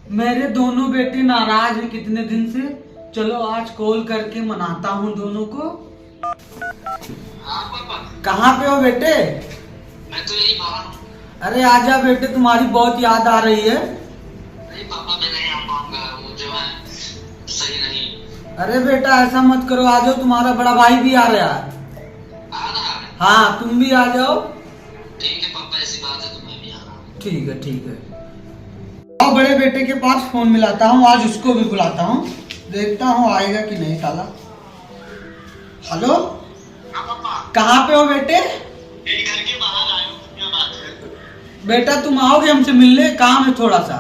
मेरे दोनों बेटे नाराज हैं कितने दिन से। चलो आज कॉल करके मनाता हूँ दोनों को। हाँ पापा। कहाँ पे हो बेटे? मैं तो यही बाहर हूँ। अरे आजा बेटे, तुम्हारी बहुत याद आ रही है। नहीं पापा, मैं नहीं आ पाऊंगा, वो जो है सही नहीं। अरे बेटा ऐसा मत करो, आ जाओ, तुम्हारा बड़ा भाई भी आ रहा है। आ रहा है? हाँ तुम भी आ जाओ। ठीक है पापा, ऐसी बात है तो मैं भी आ रहा हूँ। ठीक है ठीक है। और बड़े बेटे के पास फोन मिलाता हूँ, आज उसको भी बुलाता हूँ, देखता हूँ आएगा कि नहीं साला। हेलो, हाँ पापा। कहाँ पे हो बेटे? यही घर के बाहर आए हो, क्या बात है? बेटा तुम आओगे हमसे मिलने, काम है थोड़ा सा।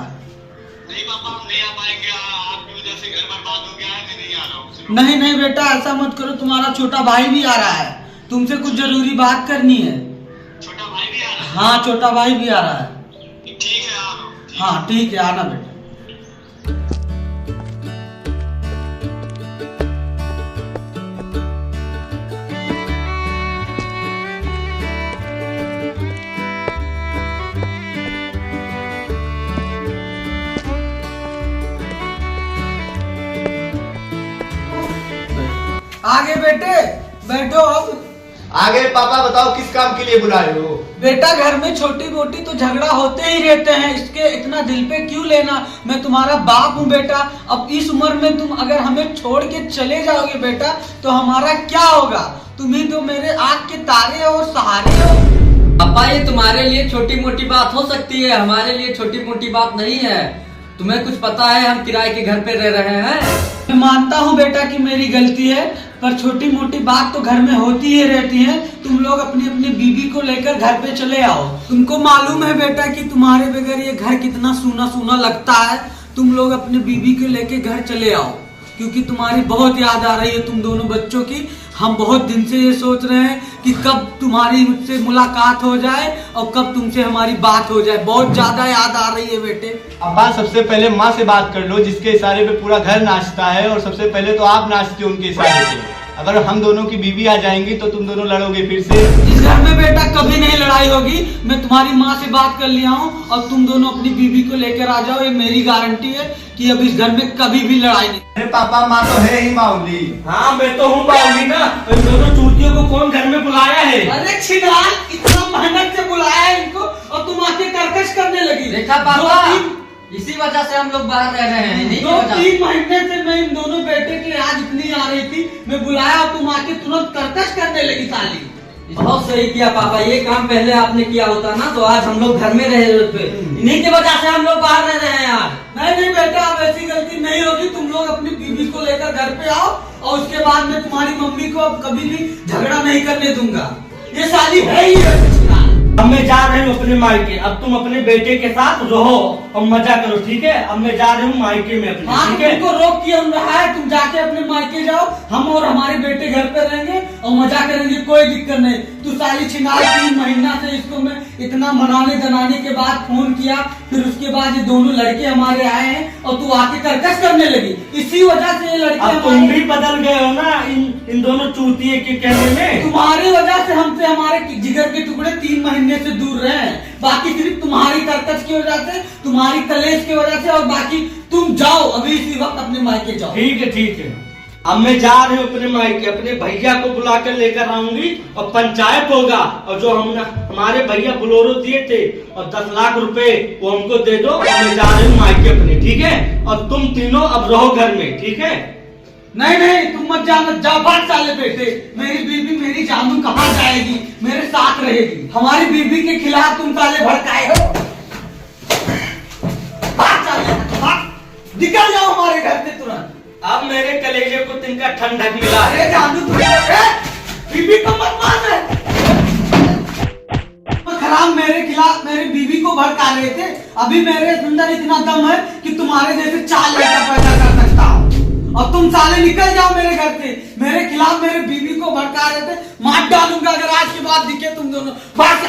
नहीं पापा, हम नहीं आ पाएंगे, आपकी वजह से घर बर्बाद हो गया है, मैं नहीं आ रहा हूँ। नहीं नहीं बेटा ऐसा मत करो, तुम्हारा छोटा भाई भी आ रहा है, तुमसे कुछ जरूरी बात करनी है। छोटा भाई भी आ रहा है? हाँ छोटा भाई भी आ रहा है। ठीक है, आ रहा हूँ। हाँ ठीक है, आना बेटा। आगे बेटे बैठो अब। आगे पापा बताओ किस काम के लिए बुलाए हो? बेटा घर में छोटी मोटी तो झगड़ा होते ही रहते हैं, इसके इतना दिल पे क्यों लेना। मैं तुम्हारा बाप हूँ बेटा, अब इस उम्र में तुम अगर हमें छोड़ के चले जाओगे बेटा तो हमारा क्या होगा। तुम ही तो मेरे आँख के तारे और सहारे हो। पापा ये तुम्हारे लिए छोटी मोटी बात हो सकती है, हमारे लिए छोटी मोटी बात नहीं है। तुम्हें कुछ पता है हम किराए के घर पे रह रहे हैं? मैं मानता हूँ बेटा कि मेरी गलती है, पर छोटी मोटी बात तो घर में होती ही रहती है। तुम लोग अपनी अपनी बीबी को लेकर घर पे चले आओ। तुमको मालूम है बेटा कि तुम्हारे बगैर ये घर कितना सूना सूना लगता है। तुम लोग अपनी बीबी को लेकर घर चले आओ, क्योंकि तुम्हारी बहुत याद आ रही है तुम दोनों बच्चों की। हम बहुत दिन से ये सोच रहे हैं कि कब तुम्हारी मुझसे मुलाकात हो जाए और कब तुमसे हमारी बात हो जाए। बहुत ज्यादा याद आ रही है बेटे। अब्बा सबसे पहले माँ से बात कर लो, जिसके इशारे पे पूरा घर नाचता है, और सबसे पहले तो आप नाचते हो उनके इशारे पे। अगर हम दोनों की बीवी आ जाएंगी तो तुम दोनों लड़ोगे फिर से। इस घर में बेटा कभी नहीं लड़ाई होगी। मैं तुम्हारी माँ से बात कर लिया हूँ और तुम दोनों अपनी बीवी को लेकर आ जाओ, ये मेरी गारंटी है कि अब इस घर में कभी भी लड़ाई नहीं। अरे पापा माँ तो है ही माऊली। हाँ मैं तो हूँ बाउली ना। इन दोनों चूतियों को कौन घर में बुलाया है? अरे छिनार, इतना मेहनत से बुलाया है इनको और तुम आके कर्कश करने लगी। देखा पापा, इसी वजह से हम लोग बाहर रह रहे हैं। इन्हीं की दो वजह से। 3 महीने से मैं इन दोनों बेटे की आज इतनी आ रही थी, मैं बुलाया और तुम आके तुरंत कर्कश करने लगी साली। बहुत सही किया पापा, ये काम पहले आपने किया होता ना तो आज हम लोग घर में रहे होते। इन्हीं की वजह से हम लोग बाहर रह रहे हैं यार। नहीं नहीं बेटा, अब ऐसी गलती नहीं होगी। तुम लोग अपनी बीवी को लेकर घर पे आओ और उसके बाद मैं तुम्हारी मम्मी को अब कभी भी झगड़ा नहीं करने दूंगा। ये साली है ही है। अब मैं जा रही हूँ अपने मायके, अब तुम अपने बेटे के साथ रहो और मजा करो, ठीक है? अब मैं जा रही हूँ मायके में अपने, हाँ ठीक है? तुमको रोक किया रहा है, तुम जाके अपने मायके जाओ, हम और हमारे बेटे घर पे रहेंगे और मजा करेंगे, कोई दिक्कत नहीं। तू साली छिनार 3 महीना से इसको मैं इतना मनाने दनाने के बाद फोन किया, फिर उसके बाद ये दोनों लड़के हमारे आए हैं और तू आके कर्कश करने लगी। इसी वजह से ये लड़के अब तुम भी बदल गए हो ना इन दोनों चूतिए के कहने में। तुम्हारी वजह से हमसे हमारे जिगर के टुकड़े 3 महीने से दूर रहे हैं। बाकी सिर्फ तुम्हारी कर्कश की वजह से, तुम्हारी कलेश की वजह से, और बाकी तुम जाओ अभी इसी वक्त अपने मायके जाओ। ठीक है ठीक है। अब मैं जा रही हूँ अपने मायके, अपने भैया को बुला कर लेकर आऊंगी और पंचायत होगा, और जो हमारे भैया बोलेरो दिए थे और 10 लाख रुपए वो हमको दे दो, और मैं जा रही हूँ मायके अपने, ठीक है? और तुम तीनों अब रहो घर में, ठीक है? नहीं नहीं तुम मत जाना, जाओ बात साले बेटे। मेरी बीबी मेरी जानू कहाँ जाएगी, मेरे साथ रहेगी। हमारी बीबी के खिलाफ तुम साले भड़काए हो। बात साले, बात। निकल जाओ हमारे घर से तुरंत। अब मेरे कलेजे को तिनका ठंडक मिला है। अरे जानू बीबी को मत मार। खराब मेरे खिलाफ मेरी बीबी को भड़का रहे थे। अभी मेरे अंदर इतना दम है कि तुम्हारे जैसे 4 लड़का पैदा कर सकता हूँ। और तुम साले निकल जाओ मेरे घर से। मेरे खिलाफ मेरे बीवी को भड़का रहे थे, मार डालूंगा अगर आज के बाद दिखे तुम दोनों। बात